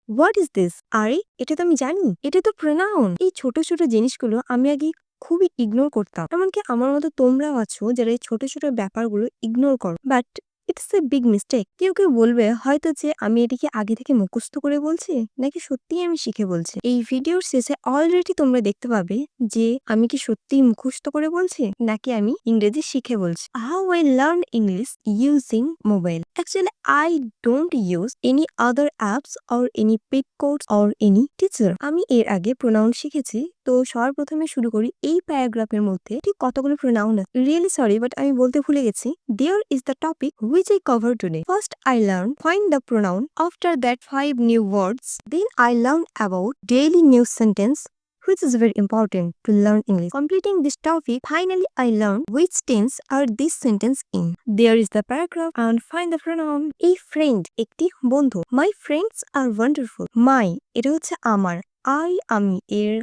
What is this? আরে এটা তো আমি জানি, এটা তো প্রোনাউন। এই ছোট ছোট জিনিসগুলো আমি আগে খুবই ইগনোর করতাম। এমনকি আমার মতো তোমরাও আছো যারা এই ছোট ছোট ব্যাপারগুলো ইগনোর করো, but it's a big mistake. কেউ কেউ বলবে হয়তো যে আমি এটিকে আগে থেকে মুখস্থ করে বলছি, নাকি সত্যিই আমি শিখে বলছি। এই ভিডিওর শেষে অলরেডি তোমরা দেখতে পাবে যে আমি কি সত্যিই মুখস্থ করে বলছি, নাকি আমি ইংরেজি শিখে বলছি। How I learn English using mobile. Actually I don't use any other apps or any paid course or any teacher. আমি এর আগে প্রোনাউন শিখেছি। তো সবার প্রথমে শুরু করি এই প্যারাগ্রাফের মধ্যে ঠিক কতগুলো প্রোনাউন আছে। রিয়েলি সরি, বাট আমি বলতে ভুলে গেছি। There is the topic which I cover today. First, I learned find the pronoun. After that, 5 new words. Then I learned about daily new sentence, which is very important to learn English. Completing this topic, finally I learned which tense are this sentence in. There is the paragraph and find the pronoun. A friend, একটি বন্ধু. My friends are wonderful. My, এটা হচ্ছে আমার। আমি এর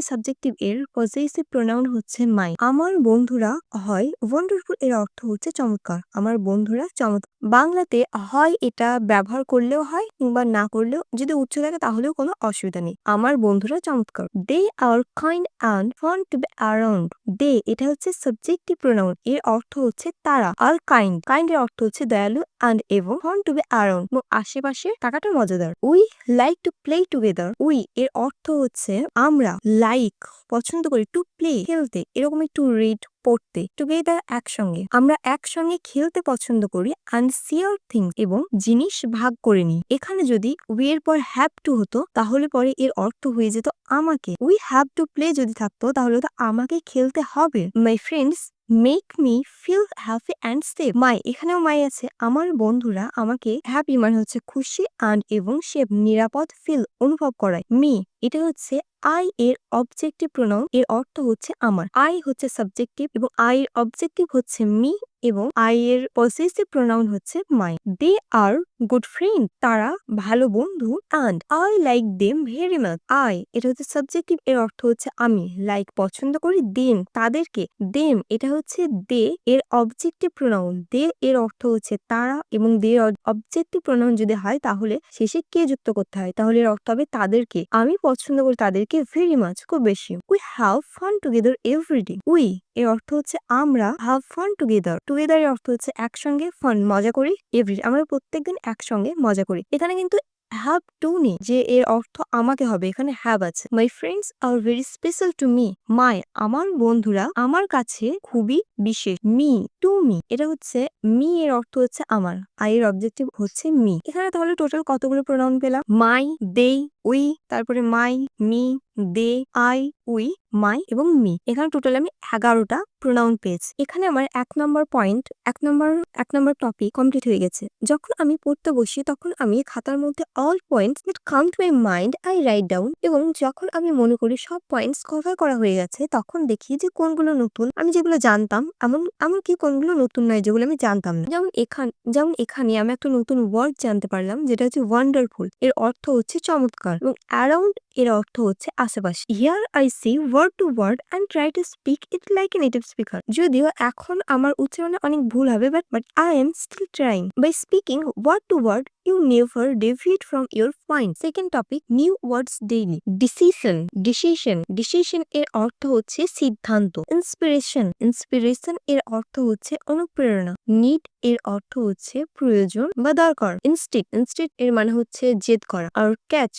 subjective এর possessive pronoun হচ্ছে মাই। আমার বন্ধুরা হয় ওয়ান্ডারফুল এর অর্থ হচ্ছে চমৎকার। আমার বন্ধুরা চমৎকার। বাংলাতে হয় এটা ব্যবহার করলেও হয় কিংবা না করলেও, যদি উচ্চ থাকে তাহলেও কোনো অসুবিধা নেই। আমার বন্ধুরা চমৎকার। They are kind and fun to be around. They এটা হচ্ছে সাবজেক্টিভ প্রোনাউন, এর অর্থ হচ্ছে তারা। আর কাইন্ড এর অর্থ হচ্ছে দয়ালু অ্যান্ড এবং ফান টু বি অ্যারাউন্ড এবং আশেপাশে থাকাটা মজাদার। We like to play together. We এর অর্থ হচ্ছে আমরা, লাইক পছন্দ করি, টু প্লে খেলতে, এরকম একটু রিড পড়তে, টুগেদার একসঙ্গে, আমরা একসঙ্গে খেলতে পছন্দ করি। অ্যান্ড শেয়ার থিংস এবং জিনিস ভাগ করে নিই। এখানে যদি উই এর পর হ্যাভ টু হতো তাহলে পরে এর অর্থ হয়ে যেত আমাকে। উই হ্যাভ টু প্লে যদি থাকতো তাহলে তো আমাকে খেলতে হবে। My friends make me feel happy and safe. My, এখানেও মাই আছে। আমার বন্ধুরা আমাকে হ্যাপি মানে হচ্ছে খুশি, অ্যান্ড এবং সেফ নিরাপদ ফিল অনুভব করায়। মি এটা হচ্ছে আই এর অবজেক্টিভ প্রোনাউন, এর অর্থ হচ্ছে আমার। আই হচ্ছে সাবজেক্টিভ এবং আই এর অবজেক্টিভ হচ্ছে মি এবং আই এর পসেসিভ প্রোনাউন হচ্ছে মাই। দে আর গুড ফ্রেন্ড, তারা ভালো বন্ধু। And I like them very much. I এটা হচ্ছে সাবজেক্টিভ, এর অর্থ হচ্ছে আমি। লাইক পছন্দ করি। দেম তাদেরকে। দেম এটা হচ্ছে দে এর অবজেক্টিভ প্রোনাউন। দে এর অর্থ হচ্ছে তারা এবং দে অবজেক্টিভ প্রোনাউন যদি হয় তাহলে শেষে কে যুক্ত করতে হয়, তাহলে এর অর্থ হবে তাদেরকে। আমি পছন্দ করি তাদেরকে ভেরি মাচ, খুব বেশি। We have fun together everyday. We এর অর্থ হচ্ছে আমরা, হ্যাভ ফান টুগেদার, টুগেদার এর অর্থ হচ্ছে একসঙ্গে, ফান মজা করি, এভরি আমরা প্রত্যেকদিন একসঙ্গে মজা করি। এখানে কিন্তু হ্যাভ টু নেই যে এর অর্থ আমাকে হবে, এখানে হ্যাভ আছে। My friends are very special to me. My আমার বন্ধুরা আমার কাছে খুবই বিশেষ। মি টু মি এটা হচ্ছে মি এর অর্থ হচ্ছে আমার, আই এর অবজেক্টিভ হচ্ছে মি। এখানে তাহলে টোটাল কতগুলো প্রোনাউন পেলাম? মাই, দে, উই, তারপরে মাই, মি, দে, আই, উই, মাই এবং মি। এখানে টোটাল আমি 11টা প্রোনাউন পেয়েছি। এখানে আমার এক নম্বর টপিক কমপ্লিট হয়ে গেছে। যখন আমি পড়তে বসি তখন আমি খাতার মধ্যে all points that come to my mind I write down, এবং যখন আমি মনে করি সব পয়েন্টস কভার করা হয়ে গেছে তখন দেখি যে কোনগুলো নতুন, আমি যেগুলো জানতাম, এমনকি কোনগুলো নতুন নয় যেগুলো আমি জানতাম না। যেমন এখানে আমি একটা নতুন ওয়ার্ড জানতে পারলাম যেটা হচ্ছে ওয়ান্ডারফুল, এর অর্থ হচ্ছে চমৎকার, এবং অ্যারাউন্ড এর অর্থ হচ্ছে আশেপাশে। Here I see word to word and try to speak it like a native speaker. যদিও এখন আমার উচ্চারণে অনেক ভুল হবে, but I am still trying. By speaking word to word you never deviate from your point. Second topic new words daily. Decision এর অর্থ হচ্ছে সিদ্ধান্ত। ইন্সপিরেশন এর অর্থ হচ্ছে অনুপ্রেরণা। নিড এর অর্থ হচ্ছে প্রয়োজন বা দরকার। ইনস্টিট এর মানে হচ্ছে জেদ করা। আর ক্যাচ